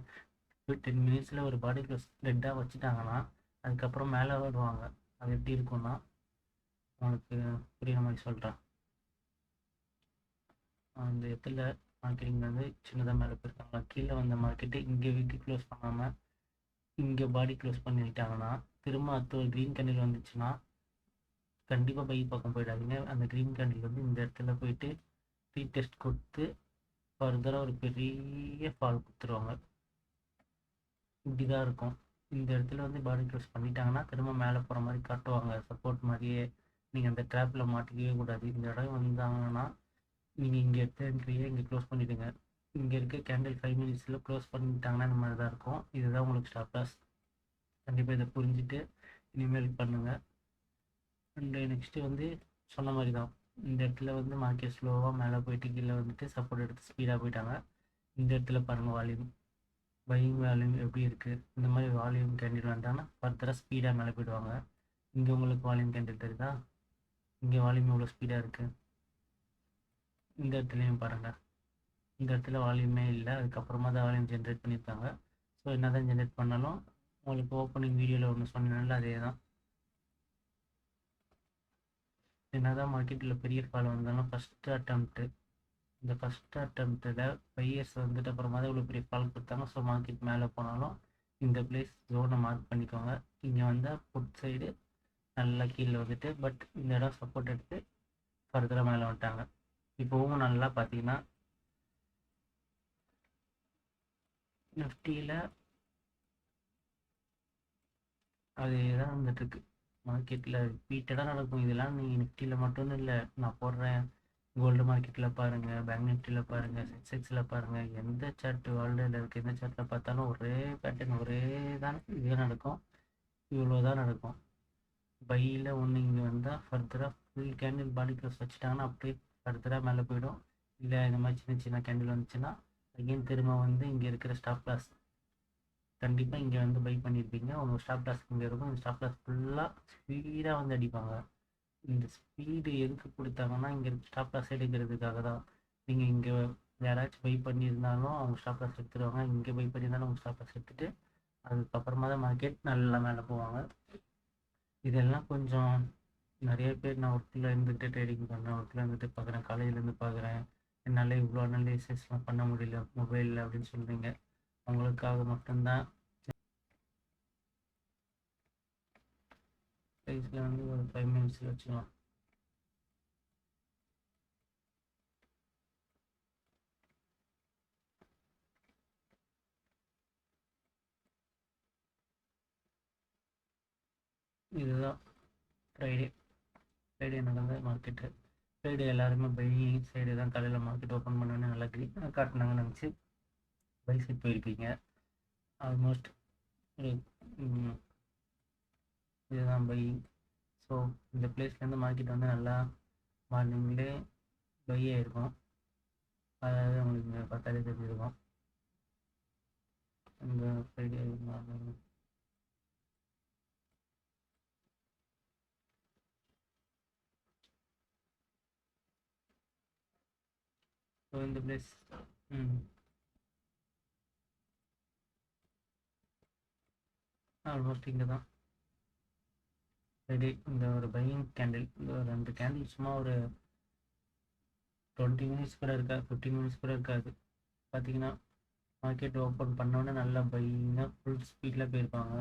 10 மினிட்ஸில் ஒரு பாடி க்ளோஸ் ரெட்டாக வச்சுட்டாங்கன்னா அதுக்கப்புறம் மேலே வருவாங்க. அது எப்படி இருக்கும்னா உங்களுக்கு புரியுற மாதிரி சொல்கிறேன். அந்த இடத்துல மார்க்கெட்டிங் வந்து சின்னதாக மேலே போயிருக்காங்க, கீழே வந்த மார்க்கெட்டு இங்கே வீக்கு க்ளோஸ் பண்ணாமல் இங்கே பாடி க்ளோஸ் பண்ணிட்டாங்கன்னா திரும்ப அடுத்த ஒரு க்ரீன் கேண்டில் வந்துச்சுன்னா கண்டிப்பாக பை பக்கம் போயிடாதீங்க. அந்த க்ரீன் கேண்டில் வந்து இந்த இடத்துல போயிட்டு ரீடெஸ்ட் கொடுத்து ஃபர்தராக ஒரு பெரிய ஃபால் கொடுத்துருவாங்க. இப்படி தான் இருக்கும். இந்த இடத்துல வந்து பாடி க்ளோஸ் பண்ணிட்டாங்கன்னா திரும்ப மேலே போகிற மாதிரி காட்டுவாங்க, சப்போர்ட் மாதிரியே. நீங்கள் அந்த ட்ராப்பில் மாட்டிக்கவே கூடாது. இந்த இடம் வந்தாங்கன்னா நீங்கள் இங்கே எடுத்துக்கிறியே இங்கே க்ளோஸ் பண்ணிவிடுங்க. இங்கே இருக்க கேண்டில் 5 மினிட்ஸில் க்ளோஸ் பண்ணிட்டாங்கன்னா இந்த மாதிரி தான் இருக்கும். இதுதான் உங்களுக்கு ஸ்டாப் லாஸ். கண்டிப்பாக இதை புரிஞ்சுட்டு இனிமேல் பண்ணுங்கள். அண்டு நெக்ஸ்ட்டு வந்து சொன்ன மாதிரி தான், இந்த இடத்துல வந்து மார்க்கெட் ஸ்லோவாக மேலே போயிட்டு கீழே வந்துட்டு சப்போர்ட் எடுத்து ஸ்பீடாக போயிட்டாங்க. இந்த இடத்துல பாருங்கள் வால்யூம், பையிங் வால்யூம் எப்படி இருக்குது. இந்த மாதிரி வால்யூம் கேண்டில் வந்தாங்கன்னா ஃபர்தராக ஸ்பீடாக மேலே போயிடுவாங்க. இங்கே உங்களுக்கு வால்யூம் கேண்டில் தெரியுதா, இங்கே வால்யூம் எவ்வளோ ஸ்பீடாக இருக்குது. இந்த இடத்துலையும் பாருங்கள், இந்த இடத்துல வால்யூமே இல்லை, அதுக்கப்புறமா தான் வால்யூம் ஜென்ரேட் பண்ணியிருக்காங்க. ஸோ என்ன தான் ஜென்ரேட் பண்ணாலும் உங்களுக்கு ஓப்பனிங் வீடியோவில் ஒன்று சொன்னால அதே தான். என்ன தான் மார்க்கெட்டில் பெரிய ஃபால் வந்தாலும் ஃபஸ்ட்டு அட்டம்ப்ட்டு, இந்த ஃபஸ்ட் அட்டம்ப்ட்டில் பையர்ஸ் வந்துட்டு அப்புறமா தான் இவ்வளோ பெரிய ஃபால் கொடுத்தாங்க. ஸோ மார்க்கெட் மேலே போனாலும் இந்த பிளேஸ் ஜோனை மார்க் பண்ணிக்கோங்க. இங்கே வந்தால் புட் சைடு நல்லா கீழே வந்துட்டு, பட் இந்த இடம் சப்போர்ட் எடுத்து ஃபர்தராக மேலே வந்துட்டாங்க. இப்போவும் நல்லா பார்த்தீங்கன்னா நிஃப்டியில் அதே தான் வந்துட்டுருக்கு. மார்க்கெட்டில் ரிப்பீட்டடாக நடக்கும். இதெல்லாம் நீங்கள் நிஃப்டியில் மட்டும்னு இல்லை, நான் போடுறேன் கோல்டு மார்க்கெட்டில் பாருங்கள், பேங்க் நிஃப்டியில் பாருங்கள், சென்செக்ஸில் பாருங்கள், எந்த சார்ட் வேர்ல்டில் இருக்குது எந்த சார்ட்டில் பார்த்தாலும் ஒரே பேட்டர்ன் ஒரே தான் இதே நடக்கும். இவ்வளோ தான் நடக்கும். பையில் ஒன்று இங்கே வந்தால் ஃபர்தராக ஃபுல் கேண்டில் பாடி க்ளோஸ் வச்சுட்டாங்கன்னா அப்படியே ஃபர்தராக மேலே போயிடும். இல்லை இந்த மாதிரி சின்ன சின்ன கேண்டில் வந்துச்சுன்னா அகெயின் திரும்ப வந்து இங்கே இருக்கிற ஸ்டாப் லாஸ் கண்டிப்பாக இங்கே வந்து பை பண்ணியிருப்பீங்க. உங்கள் ஸ்டாப் லாஸ் இங்கே இருக்கும். இந்த ஸ்டாப் லாஸ் ஃபுல்லாக ஸ்பீடாக வந்து அடிப்பாங்க. இந்த ஸ்பீடு எதுக்கு கொடுத்தாங்கன்னா இங்கே ஸ்டாப் லாஸ் எடுக்கிறதுக்காக தான். நீங்கள் இங்கே யாராச்சும் பை பண்ணியிருந்தாலும் அவங்க ஸ்டாப் லாஸ் எடுத்துருவாங்க, இங்கே பை பண்ணியிருந்தாலும் அவங்க ஸ்டாப் லாஸ் எடுத்துகிட்டு அதுக்கப்புறமா தான் மார்க்கெட் நல்லா மேலே போவாங்க. இதெல்லாம் கொஞ்சம் நிறைய பேர், நான் ஒர்க்கில் இருந்துட்டு ட்ரேடிங் பண்ணேன், ஒர்க்கில் இருந்துட்டு பார்க்குறேன், காலேஜ்லேருந்து பார்க்குறேன், என்னால் இவ்வளோ அனாலிசிஸ்லாம் பண்ண முடியல மொபைலில் அப்படின்னு சொல்கிறீங்க. அவங்களுக்காக மட்டும்தான் ப்ரைஸில் வந்து ஒரு 5 மினிட்ஸில் வச்சுக்கலாம். இதுதான் ஃப்ரைடே நடந்த மார்க்கெட்டு. ஃப்ரைடே எல்லாருமே பை சைடு தான் காலையில் மார்க்கெட் ஓப்பன் பண்ணோன்னே நல்லா க்ரீனாக காட்டினாங்கன்னு நினச்சி பை சைட் போயிருப்பீங்க. ஆல்மோஸ்ட் இதுதான் பை. ஸோ இந்த பிளேஸ்லேருந்து மார்க்கெட் வந்து நல்லா மார்னிங்லே பை ஆகிருக்கும். அதாவது உங்களுக்கு இங்கே பார்த்தாலே தெரிஞ்சிருக்கும். இந்த ஃப்ரைடே மார்னிங் ஸோ இந்த பிளேஸ் ஆல்மோஸ்ட் இங்கே தான் ஃப்ரைடே. இந்த ஒரு பையிங் கேண்டில், இந்த ஒரு 2 கேண்டில் சும்மா ஒரு 20 மினிட்ஸ் கூட இருக்காது, 15 மினிட்ஸ் கூட இருக்காது. பார்த்தீங்கன்னா மார்க்கெட் ஓப்பன் பண்ணோன்னே நல்லா பையிங்காக ஃபுல் ஸ்பீடில் போயிருப்பாங்க.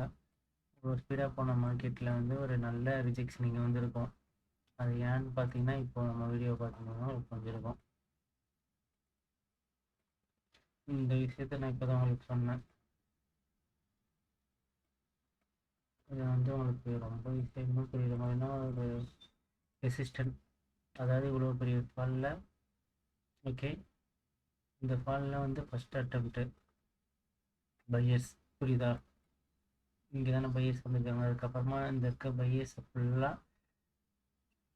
ஒரு ஸ்பீடாக போன மார்க்கெட்டில் வந்து ஒரு நல்ல ரிஜெக்ஷன் இங்கே வந்துருக்கும். அது ஏன்னு பார்த்தீங்கன்னா இப்போ நம்ம வீடியோ பார்த்தீங்கன்னா கொஞ்சம் இருக்கும். இந்த விஷயத்த நான் இப்போ தான் உங்களுக்கு சொன்னேன். இது வந்து உங்களுக்கு ரொம்ப விஷயமும் புரியுற மாதிரினா ஒரு ரெசிஸ்டன்ட், அதாவது இவ்வளோ பெரிய ஃபாலில் ஓகே. இந்த ஃபாலில் வந்து ஃபஸ்ட் அட்டம்ப்ட்டு பையர்ஸ், புரியுதா? இங்கே தானே பையர்ஸ் வந்திருக்காங்க. அதுக்கப்புறமா இந்த இருக்க பையர்ஸை ஃபுல்லாக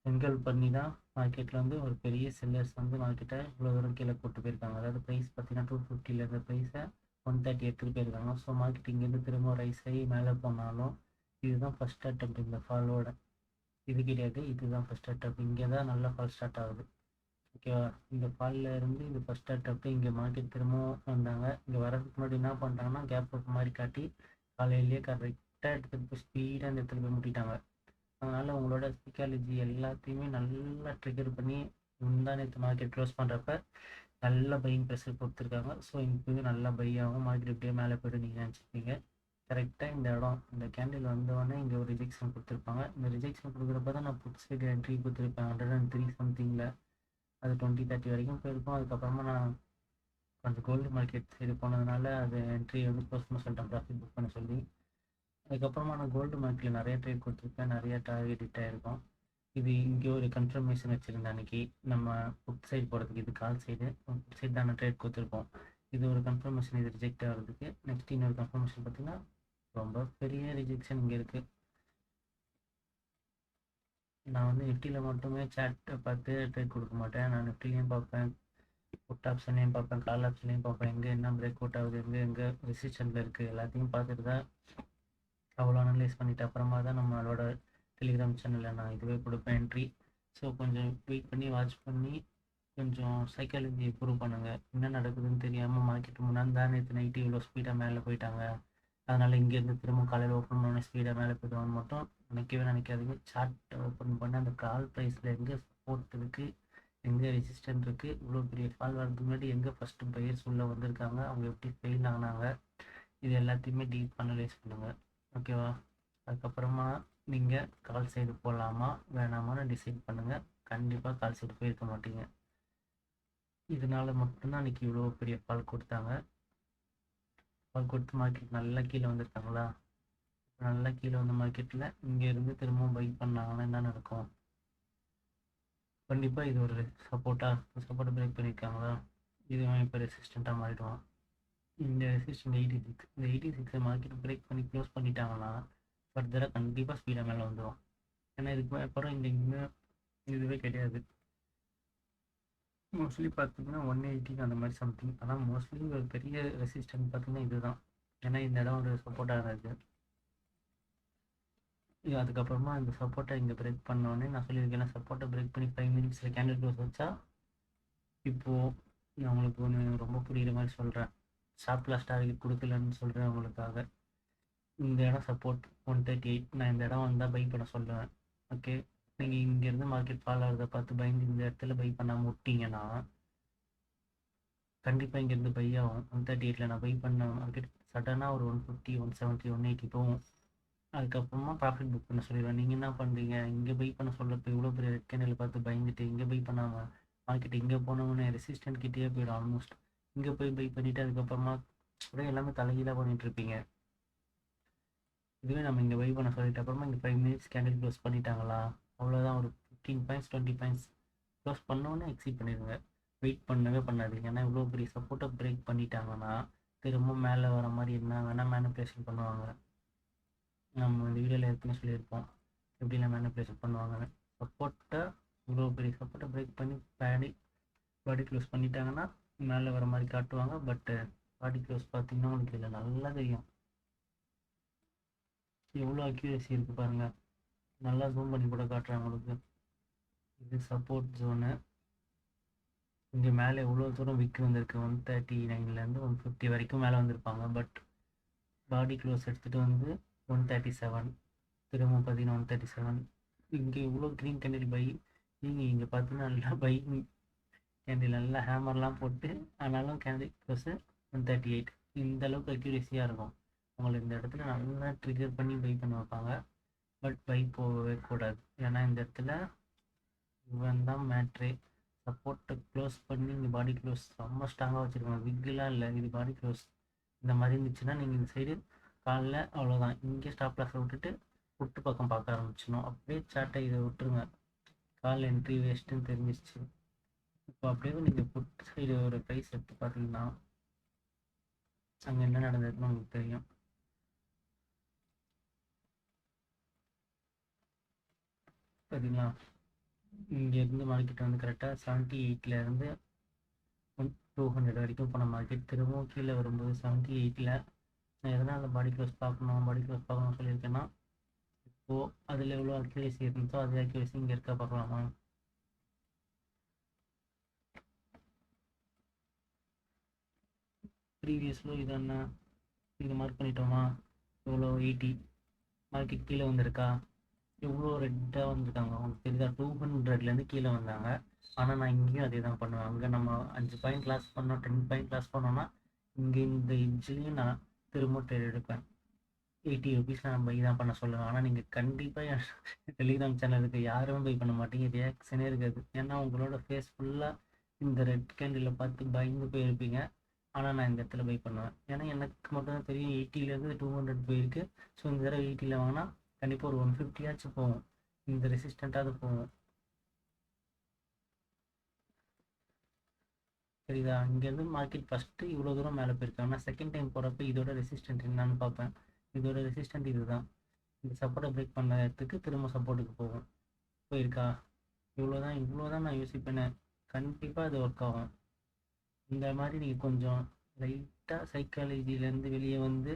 செங்கல் பண்ணி தான் மார்க்கெட்டில் வந்து ஒரு பெரிய செல்லர்ஸ் வந்து மார்க்கெட்டை இவ்வளோ தூரம் கீழே கூட்டு போயிருக்காங்க. அதாவது ப்ரைஸ் பார்த்தீங்கன்னா 250 இருந்த ப்ரைஸை 130 எடுத்துகிட்டு போயிருக்காங்க. ஸோ மார்க்கெட் இங்கேருந்து திரும்ப ரைஸ் ஆகி மேலே போனாலும் இதுதான் ஃபஸ்ட் அட்டெம்ப்ட் இந்த ஃபாலோட. இது கிடையாது, இதுதான் ஃபஸ்ட் அட்டெம்ப்ட். இங்கே தான் நல்லா ஃபால் ஸ்டார்ட் ஆகுது. ஓகேவா? இந்த ஃபாலில் இருந்து இது ஃபஸ்ட் அட்டெம்ப்ட். இங்கே மார்க்கெட் திரும்பவும் வந்தாங்க. இங்கே வரதுக்கு முன்னாடி என்ன பண்ணிட்டாங்கன்னா கேப் அப் மாதிரி காட்டி காலையிலேயே கரெக்டாக எடுத்துகிட்டு போய் ஸ்பீடாக அந்த இடத்துல போய் முட்டிட்டாங்க. அதனால் உங்களோட சைக்காலஜி எல்லாத்தையுமே நல்லா ட்ரிகர் பண்ணி முந்தானத்து மார்க்கெட் க்ளோஸ் பண்ணுறப்ப நல்ல பையிங் ப்ரெஷர் கொடுத்துருக்காங்க. ஸோ இங்கே நல்லா பை ஆகும், மார்க்கெட் இப்படியே மேலே போய்ட்டு நீங்கள் நினச்சிருப்பீங்க. கரெக்டாக இந்த இடம் இந்த கேண்டில் வந்தோடனே இங்கே ஒரு ரிஜெக்ஷன் கொடுத்துருப்பாங்க. இந்த ரிஜெக்ஷன் கொடுக்குறப்ப தான் நான் புட் சைடு என்ட்ரி கொடுத்துருப்பேன் 103 சம்திங்கில். அது 20-30 வரைக்கும் போயிருக்கும். அதுக்கப்புறமா நான் கொஞ்சம் கோல்டு மார்க்கெட் சைடு போனதுனால அது என்ட்ரி வந்து க்ளோஸ் பண்ண சொல்லிட்டேன், ப்ராஃபிட் புக் பண்ண சொல்லி. அதுக்கப்புறமா நான் கோல்டு மார்க்கெட்டில் நிறைய ட்ரேட் கொடுத்துருப்பேன், நிறைய டார்கெட் ஹிட் ஆகிருக்கும். இது இங்கே ஒரு கன்ஃபர்மேஷன் வச்சுருந்தேன் அன்றைக்கி நம்ம புட் சைடு போகிறதுக்கு. இது கால் சைடு, புட் சைடு தானே ட்ரேட் கொடுத்துருப்போம். இது ஒரு கன்ஃபர்மேஷன், இது ரிஜெக்ட் ஆகிறதுக்கு. நெக்ஸ்ட் இன்னொரு கன்ஃபர்மேஷன் பார்த்திங்கன்னா ரொம்ப பெரிய ரிஜெக்ஷன் இங்கே இருக்குது. நான் வந்து நிஃப்டியில் மட்டுமே சார்ட்டை பார்த்து ட்ரேட் கொடுக்க மாட்டேன். நான் நிஃப்டிலையும் பார்ப்பேன், புட் ஆப்ஷன்லையும் பார்ப்பேன், கால் ஆப்ஷன்லையும் பார்ப்பேன். எங்கே என்ன பிரேக் அவுட் ஆகுது, எங்கே ரெசிஸ்டன்ட்டில் இருக்குது, எல்லாத்தையும் பார்த்துட்டு தான் அவ்வளோ அனலைஸ் பண்ணிவிட்டு அப்புறமா தான் நம்மளோட டெலிகிராம் சேனலில் நான் இதுவே கொடுப்பேன் என்ட்ரி. ஸோ கொஞ்சம் வெயிட் பண்ணி வாட்ச் பண்ணி கொஞ்சம் சைக்காலஜி இம்ப்ரூவ் பண்ணுங்கள். என்ன நடக்குதுன்னு தெரியாமல் மார்க்கெட் முன்னாடி நேற்று நைட்டு இவ்வளோ ஸ்பீடாக மேலே போயிட்டாங்க, அதனால் இங்கேருந்து திரும்ப காலையில் ஓப்பன் பண்ண ஸ்பீடாக மேலே போய்டுவான்னு மட்டும் நினைக்காதீங்க. சார்ட் ஓப்பன் பண்ணி அந்த கால் ப்ரைஸில் எங்கே சப்போர்ட் இருக்குது, எங்கே ரெசிஸ்டன்ட் இருக்குது, இவ்வளோ பெரிய கால் வரதுக்கு முன்னாடி எங்கே ஃபஸ்ட்டு பையர்ஸ் உள்ளே வந்திருக்காங்க, அவங்க எப்படி ஃபெயில் ஆனாங்க, இது எல்லாத்தையுமே டீப் அனலைஸ் பண்ணுங்கள். ஓகேவா? அதுக்கப்புறமா நீங்கள் கால் சைடு போகலாமா வேணாமான்னு டிசைட் பண்ணுங்கள். கண்டிப்பாக கால் சைடு போயிருக்க மாட்டீங்க. இதனால் மட்டும்தான் இன்றைக்கி இவ்வளோ பெரிய கால் கொடுத்தாங்க. கால் கொடுத்து மார்க்கெட் நல்லா கீழே வந்துருக்காங்களா? நல்லா கீழே வந்த மார்க்கெட்டில் இங்கேருந்து திரும்பவும் பை பண்ணாங்கன்னா என்ன நடக்கும்? கண்டிப்பாக இது ஒரு சப்போர்ட்டை பிரேக் பண்ணியிருக்காங்களா? இதுவும் இப்போ ரெசிஸ்டண்ட்டாக மாறிடுவான். இந்த ரெசிஸ்டன்ட் 86, இந்த 86 மார்க்கெட் பிரேக் பண்ணி க்ளோஸ் பண்ணிட்டாங்கன்னா ஃபர்தராக கண்டிப்பாக ஸ்பீடாக மேலே வந்துடும். ஏன்னா இதுக்கு அப்புறம் இங்கே இதுவே கிடையாது. மோஸ்ட்லி பார்த்தீங்கன்னா 180 அந்த மாதிரி சம்திங். ஆனால் மோஸ்ட்லி ஒரு பெரிய ரெசிஸ்டன்ட் பார்த்தீங்கன்னா இதுதான். ஏன்னா இந்த இடம் ஒரு சப்போர்ட்டாக இருக்குது. அதுக்கப்புறமா இந்த சப்போர்ட்டை இங்கே பிரேக் பண்ணோடனே நான் சொல்லியிருக்கேன், சப்போர்ட்டை பிரேக் பண்ணி 5 மினிட்ஸில் கேண்டில் க்ளோஸ் வச்சா இப்போது நான் உங்களுக்கு ஒன்று ரொம்ப புரிகிற மாதிரி சொல்கிறேன். ஸ்டாப் லாஸ் டார்கெட் கொடுக்கலன்னு சொல்கிறேன் உங்களுக்காக. இந்த இடம் சப்போர்ட் 138. நான் இந்த இடம் வந்தால் பை பண்ண சொல்லுவேன். ஓகே, நீங்கள் இங்கேருந்து மார்க்கெட் ஃபால் ஆகிறத பார்த்து பயந்து இந்த இடத்துல பை பண்ணாமல் விட்டிங்கன்னா கண்டிப்பாக இங்கேருந்து பை ஆகும். 138 நான் பை பண்ண மார்க்கெட் சடனாக ஒரு 150, 170, 180 போகும். அதுக்கப்புறமா ப்ராஃபிட் புக் பண்ண சொல்லிடுவேன். நீங்கள் என்ன பண்ணுறீங்க, இங்கே பை பண்ண சொல்லப்போ இவ்வளோ பெரிய ரெட் கேண்டில் பார்த்து பயந்துட்டு இங்கே பை பண்ணாமல் மார்க்கெட் இங்கே போனவொன்னே ரெசிஸ்டன்ட் கிட்டேயே போயிடும். ஆல்மோஸ்ட் இங்கே போய் பை பண்ணிவிட்டு அதுக்கப்புறமா கூட எல்லாமே தலைகீழாக பண்ணிகிட்ருப்பீங்க. இதுவே நம்ம இங்கே பை பண்ண சொல்லிட்டு அப்புறமா இங்கே 5 மினிட்ஸ் கேண்டில் க்ளோஸ் பண்ணிட்டாங்களா, அவ்வளோதான். ஒரு 15 பாயிண்ட்ஸ் 20 பாயிண்ட்ஸ் க்ளோஸ் பண்ணோன்னே எக்ஸிட் பண்ணிடுங்க. வெயிட் பண்ணவே பண்ணாதீங்க. ஏன்னா இவ்வளோ பெரிய சப்போர்ட்டை பிரேக் பண்ணிட்டாங்கன்னா திரும்ப மேலே வர மாதிரி என்ன வேணால் மேனிப்புலேஷன் பண்ணுவாங்க. நம்ம இந்த வீடியோவில் ஏற்கனவே சொல்லியிருப்போம் எப்படிலாம் மேனிப்புலேஷன் பண்ணுவாங்கன்னு. சப்போர்ட்டை இவ்வளோ பெரிய சப்போர்ட்டை பிரேக் பண்ணி பாடி க்ளோஸ் பண்ணிட்டாங்கன்னா மேலே வர மாதிரி காட்டுவாங்க. பட்டு பாடி க்ளோஸ் பார்த்தீங்கன்னா உங்களுக்கு இதில் நல்லா தெரியும் எவ்வளோ அக்யூரேசி இருக்குது பாருங்கள். நல்லா ஜூம் பண்ணி கூட காட்டுறேன் உங்களுக்கு. இது சப்போர்ட் ஜோனு. இங்கே மேலே எவ்வளோ தூரம் விக்கு வந்திருக்கு, 139லேருந்து 150 வரைக்கும் மேலே வந்திருப்பாங்க. பட் பாடி க்ளோஸ் எடுத்துகிட்டு வந்து 137, திரும்ப பார்த்தீங்கன்னா 137. இங்கே இவ்வளோ க்ரீன் கேண்டில் பை. நீங்கள் இங்கே பார்த்தீங்கன்னா நல்லா பை கேண்டில் நல்லா ஹேமர்லாம் போட்டு ஆனாலும் கேண்டில் க்ளோஸு 138. இந்த அளவுக்கு அக்யூரேசியாக இருக்கும். உங்களை இந்த இடத்துல நல்லா ட்ரிகர் பண்ணி பை பண்ண வைப்பாங்க. பட் பை போகவே கூடாது. ஏன்னா இந்த இடத்துல இவன் தான் மேட்ரு. சப்போர்ட்டை க்ளோஸ் பண்ணி இங்கே பாடி க்ளோஸ் ரொம்ப ஸ்ட்ராங்காக வச்சுருக்காங்க. விக்கெலாம் இல்லை, இது பாடி க்ளோஸ். இந்த மாதிரி இருந்துச்சுன்னா நீங்கள் இந்த சைடு காலில் அவ்வளோதான். இங்கே ஸ்டாப் லாஸை விட்டுட்டு புட்டு பக்கம் பார்க்க ஆரம்பிச்சிடணும். அப்படியே சார்ட்டை இதை விட்டுருங்க. கால் என்ட்ரி வேஸ்ட்டுன்னு தெரிஞ்சிச்சு. இப்போ அப்படியே நீங்கள் புட் சைடு ஒரு ப்ரைஸ் எடுத்து பார்த்தீங்கன்னா அங்கே என்ன நடந்ததுன்னு உங்களுக்கு தெரியும். பார்த்தீங்களா, இங்கேருந்து மார்க்கெட் வந்து கரெக்டாக 78லேருந்து 200 வரைக்கும் போன மார்க்கெட் திரும்பவும் கீழே வரும்போது 78ல் நான் எதனால் பாடி க்ளோஸ் பார்க்கணும்னு சொல்லியிருக்கேன்னா, இப்போது அதில் எவ்வளோ அக்யூரேசி இருந்துச்சோ அதே அக்யூரேசி இங்கே இருக்க பார்க்கலாமா. ப்ரீவியஸ்லோ இது என்ன, இது மார்க் பண்ணிட்டோமா, எவ்வளோ 80 மார்க்கெட் கீழே வந்திருக்கா, எவ்வளோ ரெட்டாக வந்திருக்காங்க உங்களுக்கு தெரியுதா. 200லேருந்து கீழே வந்தாங்க. ஆனால் நான் இங்கேயும் அதே தான் பண்ணுவேன். அங்கே நம்ம 5 பாயிண்ட் லாஸ் பண்ணோம், 10 பாயிண்ட் லாஸ் பண்ணோன்னா இங்கே இந்த இன்ச்லேயும் நான் திரும்ப ட்ரேட் எடுப்பேன். 80 ருபீஸ் நான் பை தான் பண்ண சொல்லுவேன். ஆனால் நீங்கள் கண்டிப்பாக என் டெலிகிராம் சேனலுக்கு யாரும் பை பண்ண மாட்டீங்க, ரியாக்ஷனே இருக்காது. ஏன்னா உங்களோட ஃபேஸ் ஃபுல்லாக இந்த ரெட் கேண்டில் பார்த்து பயந்து போயிருப்பீங்க. ஆனால் நான் இந்த இடத்துல பை பண்ணுவேன். ஏன்னா எனக்கு மட்டும் தான் தெரியும் 80லேருந்து 200 போயிருக்கு. ஸோ இந்த தடவை 80ல் வாங்கினா கண்டிப்பாக ஒரு 150 போகும், இந்த ரெசிஸ்டண்ட்டாவது போகும். சரிதா. இங்கேருந்து மார்க்கெட் ஃபஸ்ட்டு இவ்வளோ தூரம் மேலே போயிருக்கு. ஆனால் செகண்ட் டைம் போகிறப்ப இதோட ரெசிஸ்டன்ட் என்னன்னு பார்ப்பேன். இதோட ரெசிஸ்டன்ட் இதுதான். இந்த சப்போர்ட்டை பிரேக் பண்ண இடத்துக்கு திரும்ப சப்போர்ட்டுக்கு போகும். போயிருக்கா, இவ்வளோ தான் நான் யோசிப்பேனே. கண்டிப்பாக அது ஒர்க் ஆகும். இந்த மாதிரி நீங்கள் கொஞ்சம் லைட்டாக சைக்காலஜிலேருந்து வெளியே வந்து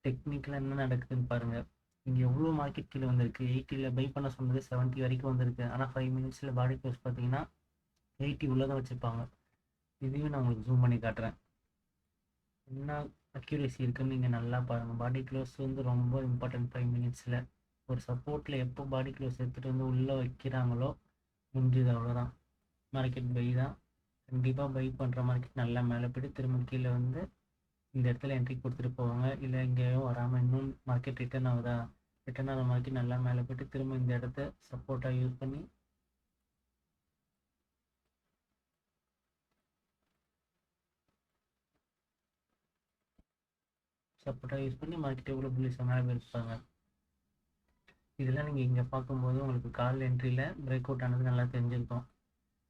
டெக்னிக்கலாக என்ன நடக்குதுன்னு பாருங்கள். இங்கே எவ்வளோ மார்க்கெட் கீழே வந்திருக்கு. 80ல் பை பண்ண சொன்னது 70 வரைக்கும் வந்திருக்கு. ஆனால் 5 மினிட்ஸில் பாடி க்ளோஸ் பார்த்தீங்கன்னா 80 உள்ளே தான் வச்சுருப்பாங்க. இதையும் நான் உங்களுக்கு ஜூம் பண்ணி காட்டுறேன். என்ன அக்யூரேசி இருக்குன்னு நீங்கள் நல்லா பாருங்கள். பாடி க்ளோஸ் வந்து ரொம்ப இம்பார்ட்டன்ட். 5 மினிட்ஸில் ஒரு சப்போர்ட்டில் எப்போ பாடி க்ளோஸ் எடுத்துகிட்டு வந்து உள்ளே வைக்கிறாங்களோ முடிஞ்சுது, அவ்வளோதான். மார்க்கெட் பை தான். கண்டிப்பாக பை பண்ணுற மார்க்கெட் நல்லா மேலே போய்ட்டு திரும்ப கீழே வந்து இந்த இடத்துல என்ட்ரி கொடுத்துட்டு போவாங்க. இல்லை எங்கேயும் வராமல் இன்னும் மார்க்கெட் ரிட்டர்ன் ஆகுதா, ரிட்டர்ன் ஆகிற மார்க்கெட் நல்லா மேலே போய்ட்டு திரும்ப இந்த இடத்த சப்போர்ட்டாக யூஸ் பண்ணி மார்க்கெட் எவ்வளோ புல்லிஷாக மேலே போயிருப்பாங்க. இதெல்லாம் நீங்கள் இங்கே பார்க்கும்போது உங்களுக்கு கால் என்ட்ரியில் பிரேக் அவுட் ஆனது நல்லா தெரிஞ்சிருக்கும்.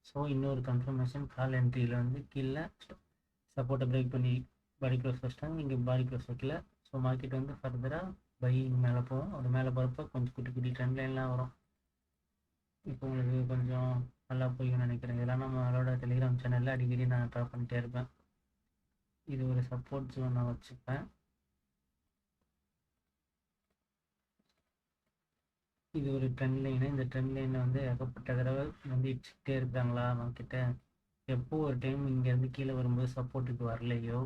ஸோ இன்னொரு கன்ஃபர்மேஷன், கால் என்ட்ரியில் வந்து கீழே சப்போர்ட்டை பிரேக் பண்ணி பாடி க்ளோஸ் வச்சிட்டாங்க, இங்கே பாடி க்ளோஸ் வைக்கல. ஸோ மார்க்கெட் வந்து ஃபர்தராக பையிங் மேலே போகும். அது மேலே போகிறப்ப கொஞ்சம் குட்டி குட்டி ட்ரெண்ட் லைன்லாம் வரும். இப்போ உங்களுக்கு கொஞ்சம் நல்லா போய்க்கும்னு நினைக்கிறேன். இதெல்லாம் நம்மளோட டெலிகிராம் சேனலில் அடிக்கடி நான் ட்ரா பண்ணிட்டே இருப்பேன். இது ஒரு சப்போர்ட் ஜோன் நான் வச்சுப்பேன். இது ஒரு ட்ரெண்ட் லைனு. இந்த ட்ரெண்ட் லைனில் வந்து ஏகப்பட்ட தடவை வந்து இடிச்சுக்கிட்டே இருக்கிறாங்களா நம்மக்கிட்ட. எப்போ ஒரு டைம் இங்கேருந்து கீழே வரும்போது சப்போர்ட்டுக்கு வரலையோ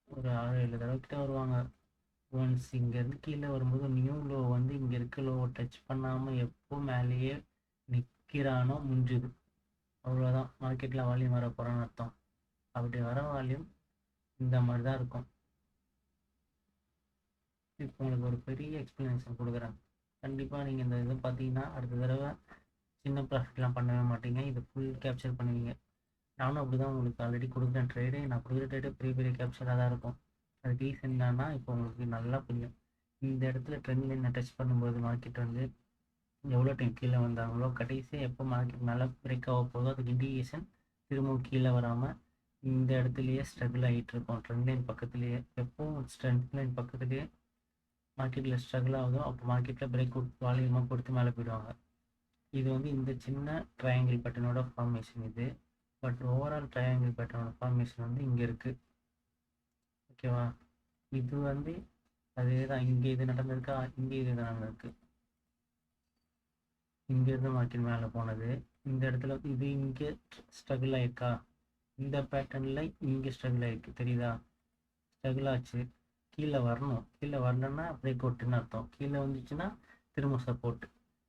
ஒரு 6-7 தடவை கிட்ட வருவாங்க. ஒன்ஸ் இங்கேருந்து கீழே வரும்போது நியூ லோ வந்து இங்கே இருக்க லோவை டச் பண்ணாமல் எப்போ மேலேயே நிற்கிறானோ முடிஞ்சுது, அவ்வளோதான். மார்க்கெட்டில் வால்யூம் வர போகிறான்னு அர்த்தம். அப்படி வர வால்யூம் இந்த மாதிரி தான் இருக்கும். இப்போ உங்களுக்கு ஒரு பெரிய எக்ஸ்ப்ளனேஷன் கொடுக்குறேன். கண்டிப்பாக நீங்கள் இந்த இது பார்த்தீங்கன்னா அடுத்த தடவை சின்ன ப்ராஃபிட்லாம் பண்ணவே மாட்டீங்க, இது ஃபுல் கேப்சர் பண்ணுவீங்க. நானும் அப்படி தான் உங்களுக்கு ஆல்ரெடி கொடுக்குறேன் ட்ரேடு. நான் கொடுக்குற ட்ரேடு பெரிய பெரிய கேப்சராக தான் இருக்கும். அது ரீசன் என்னன்னா, இப்போ உங்களுக்கு நல்லா புரியும். இந்த இடத்துல ட்ரெண்ட் லைனை டச் பண்ணும்போது மார்க்கெட் வந்து எவ்வளோ டைம் கீழே வந்தாங்களோ கடைசியாக எப்போ மார்க்கெட் நல்லா பிரேக் ஆக போதோ அதுக்கு இண்டிகேஷன் திரும்பவும் கீழே வராமல் இந்த இடத்துலையே ஸ்ட்ரகிள் ஆகிட்டு இருக்கும். ட்ரெண்ட் லைன் பக்கத்துலேயே எப்போவும் ட்ரெண்ட் லைன் பக்கத்துலேயே மார்க்கெட்டில் ஸ்ட்ரகிள் ஆகுதோ அப்போ மார்க்கெட்டில் பிரேக் அவுட் வால்யூமாக கொடுத்து மேலே போயிடுவாங்க. இது வந்து இந்த சின்ன ட்ரையாங்கிள் பேட்டர்னோட ஃபார்மேஷன் இது. பட் ஓவரால் ட்ரையாங்கிள் பேட்டர்னோட ஃபார்மேஷன் வந்து இங்கே இருக்குது. ஓகேவா. இது வந்து அதே தான். இங்கே இது நடந்திருக்கா, இங்கே இது நடந்திருக்கு. இங்கேருந்து மார்க்கெட் மேலே போனது, இந்த இடத்துல இது இங்கே ஸ்ட்ரகிள் ஆயிருக்கா, இந்த பேட்டர்னில் இங்கே ஸ்ட்ரகிள் ஆயிருக்கு, தெரியுதா. ஸ்ட்ரகிள் ஆச்சு, கீழே வரணும். கீழே வரலன்னா பிரேக் அவுட்டுன்னு அர்த்தம். கீழே வந்துச்சுன்னா திரும்ப சப்போர்ட்.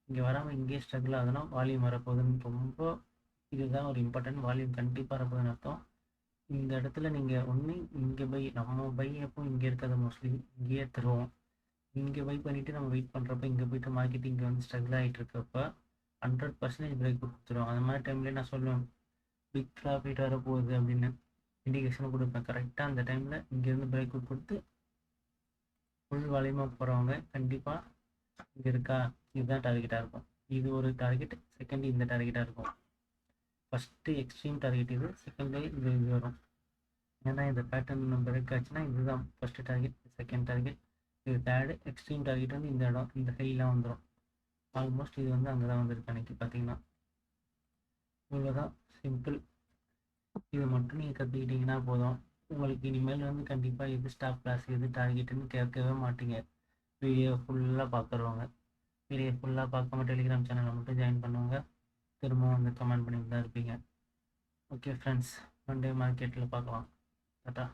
இங்கே வராமல் இங்கேயே ஸ்ட்ரகிள் ஆகுதுன்னா வால்யூம் வரப்போகுதுன்னு ரொம்ப இதுதான் ஒரு இம்பார்ட்டன்ட். வால்யூம் கண்டிப்பாக வரப்போகுதுன்னு அர்த்தம். இந்த இடத்துல நீங்கள் ஒன்று இங்கே பை, நம்ம பை எப்போ இங்கே இருக்காது, மோஸ்ட்லி இங்கேயே தருவோம். இங்கே பை பண்ணிவிட்டு நம்ம வெயிட் பண்ணுறப்ப இங்கே போய்ட்டு மார்க்கெட் இங்கே வந்து ஸ்ட்ரகிள் ஆகிட்டு இருக்கப்போ 100% பிரேக் அவுட் கொடுத்துருவோம். அந்த மாதிரி டைம்லேயே நான் சொல்லுவேன் பிக் ப்ராஃபிட் வரப்போகுது அப்படின்னு இண்டிகேஷன் கொடுப்பேன். கரெக்டாக அந்த டைமில் இங்கேருந்து பிரேக் அவுட் கொடுத்து ஃபுல் வால்யூமாக போகிறவங்க கண்டிப்பாக இங்கே இருக்கா, இதுதான் டார்கெட்டாக இருக்கும். இது ஒரு டார்கெட். செகண்ட் இந்த டார்கெட்டாக இருக்கும். ஃபஸ்ட்டு எக்ஸ்ட்ரீம் டார்கெட் இது, செகண்ட் இது வரும். ஏன்னா இந்த பேட்டர்ன் பிரேக் ஆச்சுன்னா இதுதான் ஃபஸ்ட்டு டார்கெட், செகண்ட் டார்கெட், இது தேர்டு. எக்ஸ்ட்ரீம் டார்கெட் வந்து இந்த இடம், இந்த ஹைலாம் வந்துடும். ஆல்மோஸ்ட் இது வந்து அங்கே தான் வந்திருக்கு அன்றைக்கி பார்த்தீங்கன்னா. இவ்வளோதான், சிம்பிள். இது மட்டும் நீங்கள் கற்றுக்கிட்டிங்கன்னா போதும். உங்களுக்கு இனிமேல் வந்து கண்டிப்பாக எது ஸ்டாப் கிளாஸ் எது டார்கெட்டுன்னு கேட்கவே மாட்டீங்க. வீடியோ ஃபுல்லாக பார்க்குறவங்க. வீடியோ ஃபுல்லாக பார்க்காம டெலிகிராம் சேனலை மட்டும் ஜாயின் பண்ணுவாங்க. திரும்பவும் வந்து கமெண்ட் பண்ணிட்டு தான் இருப்பீங்க. ஓகே ஃப்ரெண்ட்ஸ், மண்டே மார்க்கெட்டில் பார்க்கலாம். டாட்டா.